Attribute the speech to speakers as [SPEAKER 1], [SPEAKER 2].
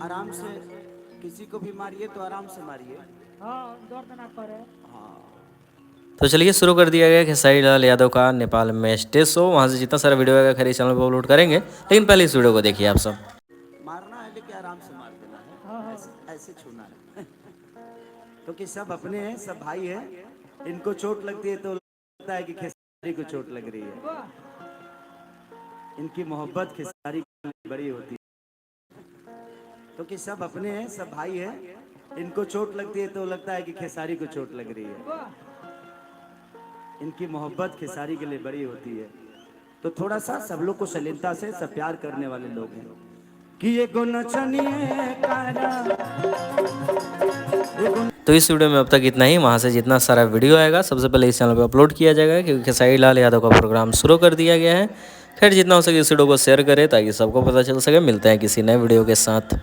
[SPEAKER 1] आराम से किसी को भी मारिए तो आराम से मारिए।
[SPEAKER 2] हाँ, दर्द ना करे।
[SPEAKER 3] तो चलिए शुरू कर दिया गया खेसारी लाल यादव का नेपाल में स्टेज शो। वहाँ से जितना सारा वीडियो आएगा खरी चैनल पर अपलोड करेंगे, लेकिन पहले इस वीडियो को देखिए आप सब।
[SPEAKER 1] मारना है लेकिन आराम से मार देना है,
[SPEAKER 2] हाँ।
[SPEAKER 1] ऐसे छूना है। क्योंकि सब अपने हैं, सब भाई हैं। इनको चोट लगती है तो लगता है कि खेसारी को चोट लग रही है। इनकी मोहब्बत खेसारी के लिए बड़ी होती है। क्योंकि सब अपने हैं, सब भाई हैं। इनको चोट लगती है तो लगता है कि खेसारी को चोट लग रही है। इनकी मोहब्बत खेसारी के लिए बड़ी होती है। तो थोड़ा सा सब लोग को सलीलता से, सब प्यार करने वाले लोग हैं कि ये
[SPEAKER 3] तो इस वीडियो में अब तक इतना ही। वहाँ से जितना सारा वीडियो आएगा सबसे पहले इस चैनल पर अपलोड किया जाएगा, क्योंकि खेसारी लाल यादव का प्रोग्राम शुरू कर दिया गया है। खैर जितना हो सके इस वीडियो को शेयर करें ताकि सबको पता चल सके। मिलते हैं किसी नए वीडियो के साथ।